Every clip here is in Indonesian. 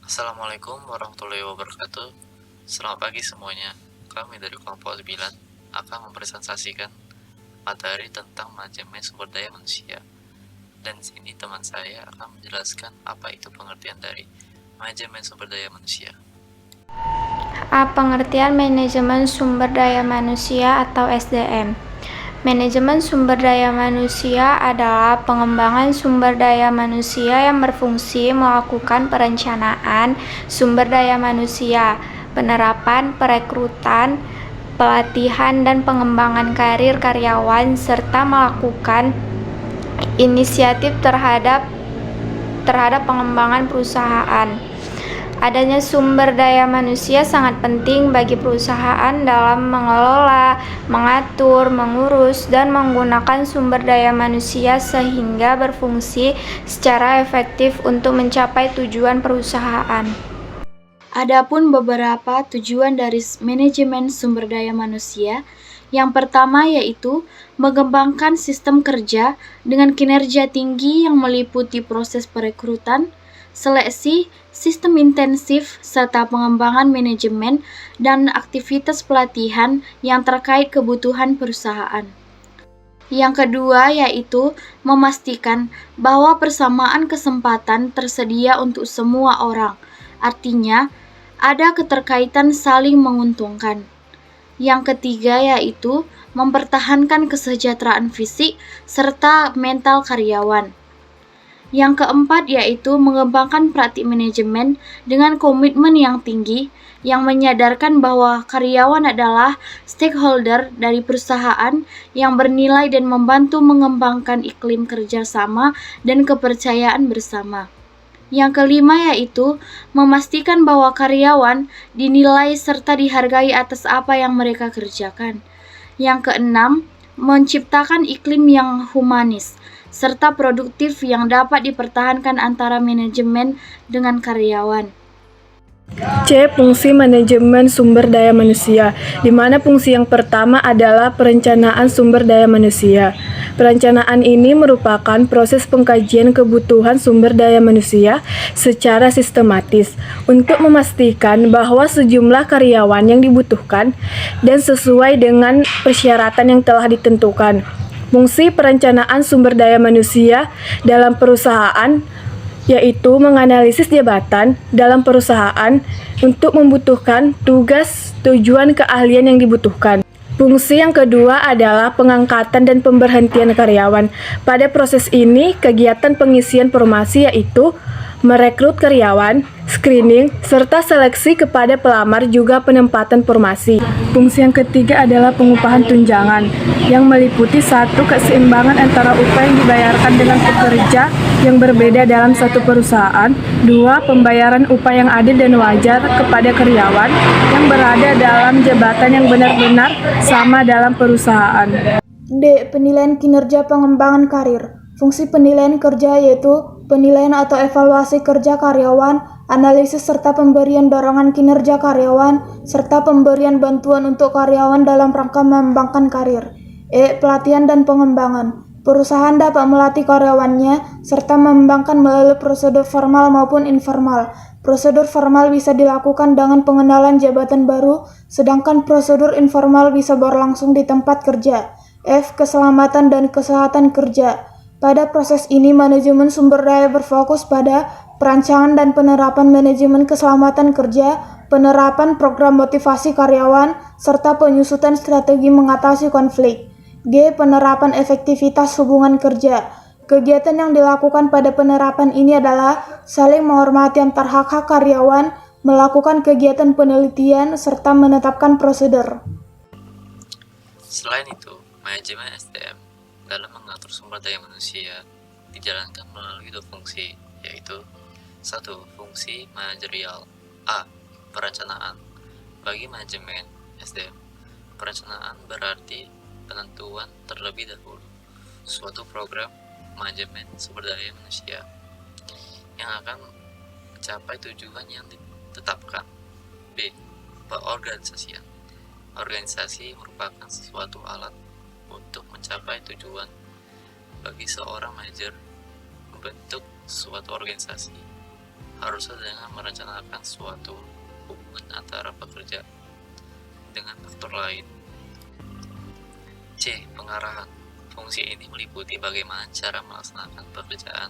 Assalamualaikum warahmatullahi wabarakatuh. Selamat pagi semuanya. Kami dari kelompok 9 akan mempresentasikan materi tentang manajemen sumber daya manusia. Dan di sini teman saya akan menjelaskan apa itu pengertian dari manajemen sumber daya manusia. Pengertian manajemen sumber daya manusia atau SDM. Manajemen sumber daya manusia adalah pengembangan sumber daya manusia yang berfungsi melakukan perencanaan sumber daya manusia, penerapan, perekrutan, pelatihan, dan pengembangan karir karyawan, serta melakukan inisiatif terhadap pengembangan perusahaan. Adanya sumber daya manusia sangat penting bagi perusahaan dalam mengelola, mengatur, mengurus, dan menggunakan sumber daya manusia sehingga berfungsi secara efektif untuk mencapai tujuan perusahaan. Adapun beberapa tujuan dari manajemen sumber daya manusia, yang pertama yaitu mengembangkan sistem kerja dengan kinerja tinggi yang meliputi proses perekrutan, seleksi, sistem intensif, serta pengembangan manajemen dan aktivitas pelatihan yang terkait kebutuhan perusahaan. Yang kedua yaitu memastikan bahwa persamaan kesempatan tersedia untuk semua orang. Artinya, ada keterkaitan saling menguntungkan. Yang ketiga yaitu mempertahankan kesejahteraan fisik serta mental karyawan. Yang keempat yaitu mengembangkan praktik manajemen dengan komitmen yang tinggi yang menyadarkan bahwa karyawan adalah stakeholder dari perusahaan yang bernilai dan membantu mengembangkan iklim kerjasama dan kepercayaan bersama. Yang kelima yaitu memastikan bahwa karyawan dinilai serta dihargai atas apa yang mereka kerjakan. Yang keenam, menciptakan iklim yang humanis serta produktif yang dapat dipertahankan antara manajemen dengan karyawan. C. Fungsi manajemen sumber daya manusia, di mana fungsi yang pertama adalah perencanaan sumber daya manusia. Perencanaan ini merupakan proses pengkajian kebutuhan sumber daya manusia secara sistematis untuk memastikan bahwa sejumlah karyawan yang dibutuhkan dan sesuai dengan persyaratan yang telah ditentukan. Fungsi perencanaan sumber daya manusia dalam perusahaan yaitu menganalisis jabatan dalam perusahaan untuk membutuhkan tugas, tujuan, keahlian yang dibutuhkan. Fungsi yang kedua adalah pengangkatan dan pemberhentian karyawan. Pada proses ini, kegiatan pengisian formasi yaitu merekrut karyawan, screening, serta seleksi kepada pelamar juga penempatan formasi. Fungsi yang ketiga adalah pengupahan tunjangan, yang meliputi satu keseimbangan antara upah yang dibayarkan dengan pekerja yang berbeda dalam satu perusahaan, dua pembayaran upah yang adil dan wajar kepada karyawan yang berada dalam jabatan yang benar-benar sama dalam perusahaan. D. Penilaian kinerja pengembangan karir. Fungsi penilaian kerja yaitu penilaian atau evaluasi kerja karyawan, analisis serta pemberian dorongan kinerja karyawan, serta pemberian bantuan untuk karyawan dalam rangka mengembangkan karir. E. Pelatihan dan pengembangan. Perusahaan dapat melatih karyawannya serta mengembangkan melalui prosedur formal maupun informal. Prosedur formal bisa dilakukan dengan pengenalan jabatan baru, sedangkan prosedur informal bisa berlangsung di tempat kerja. F. Keselamatan dan kesehatan kerja. Pada proses ini, manajemen sumber daya berfokus pada perancangan dan penerapan manajemen keselamatan kerja, penerapan program motivasi karyawan, serta penyusutan strategi mengatasi konflik. G. Penerapan efektivitas hubungan kerja. Kegiatan yang dilakukan pada penerapan ini adalah saling menghormati antar hak-hak karyawan, melakukan kegiatan penelitian, serta menetapkan prosedur. Selain itu, manajemen SDM dalam mengatur sumber daya manusia dijalankan melalui dua fungsi, yaitu 1. Fungsi manajerial. A. Perencanaan. Bagi manajemen SDM, perencanaan berarti penentuan terlebih dahulu suatu program manajemen sumber daya manusia yang akan mencapai tujuan yang ditetapkan. B. Pengorganisasian. Organisasi merupakan sesuatu alat untuk mencapai tujuan. Bagi seorang manajer, membentuk suatu organisasi harusnya dengan merencanakan suatu hubungan antara pekerja dengan faktor lain. C. Pengarahan. Fungsi ini meliputi bagaimana cara melaksanakan pekerjaan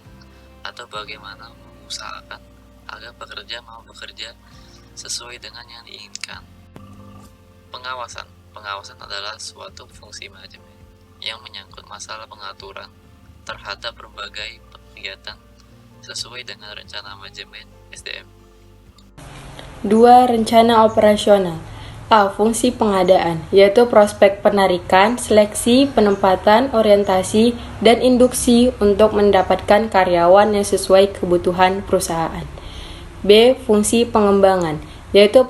atau bagaimana mengusahakan agar pekerja mau bekerja sesuai dengan yang diinginkan. Pengawasan. Pengawasan adalah suatu fungsi manajemen yang menyangkut masalah pengaturan terhadap berbagai kegiatan sesuai dengan rencana manajemen SDM. 2. Rencana operasional. A. Fungsi pengadaan, yaitu prospek penarikan, seleksi, penempatan, orientasi, dan induksi untuk mendapatkan karyawan yang sesuai kebutuhan perusahaan. B. Fungsi pengembangan, yaitu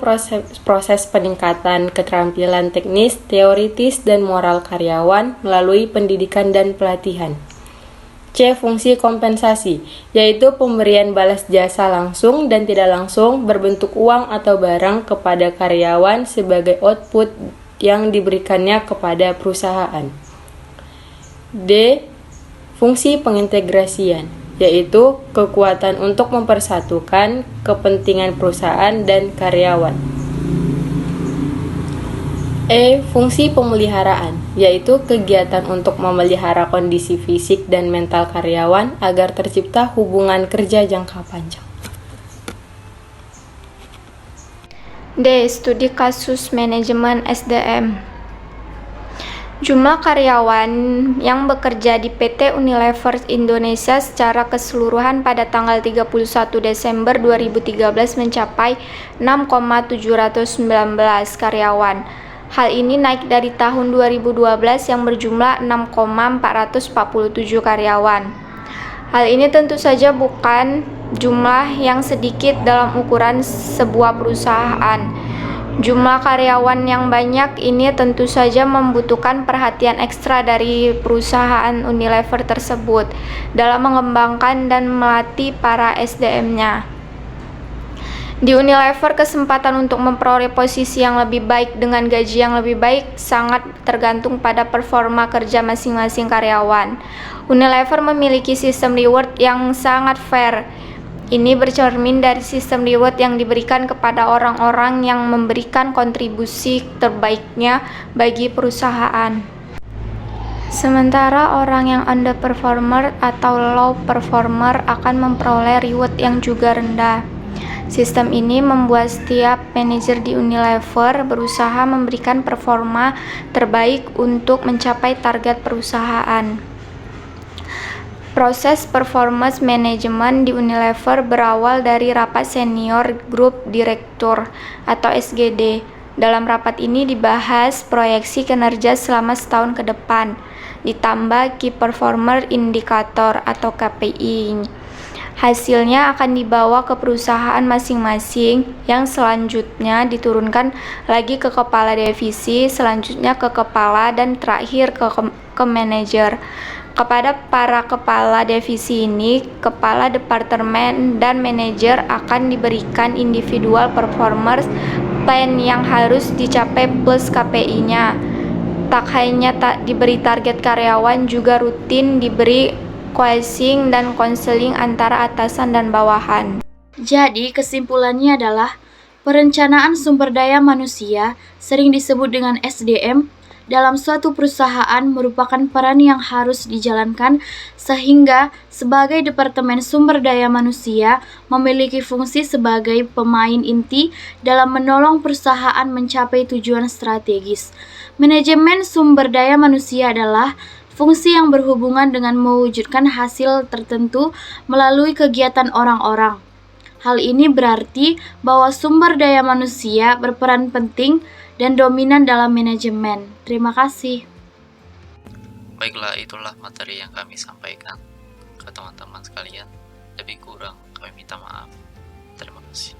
proses peningkatan keterampilan teknis, teoritis, dan moral karyawan melalui pendidikan dan pelatihan. C. Fungsi kompensasi, yaitu pemberian balas jasa langsung dan tidak langsung berbentuk uang atau barang kepada karyawan sebagai output yang diberikannya kepada perusahaan. D. Fungsi pengintegrasian, yaitu kekuatan untuk mempersatukan kepentingan perusahaan dan karyawan. E. Fungsi pemeliharaan, yaitu kegiatan untuk memelihara kondisi fisik dan mental karyawan agar tercipta hubungan kerja jangka panjang. D. Studi kasus manajemen SDM. Jumlah karyawan yang bekerja di PT Unilever Indonesia secara keseluruhan pada tanggal 31 Desember 2013 mencapai 6,719 karyawan. Hal ini naik dari tahun 2012 yang berjumlah 6,447 karyawan. Hal ini tentu saja bukan jumlah yang sedikit dalam ukuran sebuah perusahaan. Jumlah karyawan yang banyak ini tentu saja membutuhkan perhatian ekstra dari perusahaan Unilever tersebut dalam mengembangkan dan melatih para SDM-nya. Di Unilever, kesempatan untuk memperoleh posisi yang lebih baik dengan gaji yang lebih baik sangat tergantung pada performa kerja masing-masing karyawan. Unilever memiliki sistem reward yang sangat fair. Ini bercermin dari sistem reward yang diberikan kepada orang-orang yang memberikan kontribusi terbaiknya bagi perusahaan. Sementara orang yang underperformer atau low performer akan memperoleh reward yang juga rendah. Sistem ini membuat setiap manajer di Unilever berusaha memberikan performa terbaik untuk mencapai target perusahaan. Proses performance management di Unilever berawal dari rapat senior grup direktur atau SGD. Dalam rapat ini dibahas proyeksi kinerja selama setahun ke depan, ditambah Key Performer Indicator atau KPI. Hasilnya akan dibawa ke perusahaan masing-masing yang selanjutnya diturunkan lagi ke kepala divisi, selanjutnya ke kepala, dan terakhir ke manajer. Kepada para kepala divisi ini, kepala departemen dan manajer akan diberikan individual performance plan yang harus dicapai plus KPI-nya. Tak hanya diberi target karyawan, juga rutin diberi coaching dan konseling antara atasan dan bawahan. Jadi, kesimpulannya adalah perencanaan sumber daya manusia, sering disebut dengan SDM, dalam suatu perusahaan merupakan peran yang harus dijalankan sehingga sebagai Departemen Sumber Daya Manusia memiliki fungsi sebagai pemain inti dalam menolong perusahaan mencapai tujuan strategis. Manajemen sumber daya manusia adalah fungsi yang berhubungan dengan mewujudkan hasil tertentu melalui kegiatan orang-orang. Hal ini berarti bahwa sumber daya manusia berperan penting dan dominan dalam manajemen. Terima kasih. Baiklah, itulah materi yang kami sampaikan ke teman-teman sekalian. Lebih kurang kami minta maaf. Terima kasih.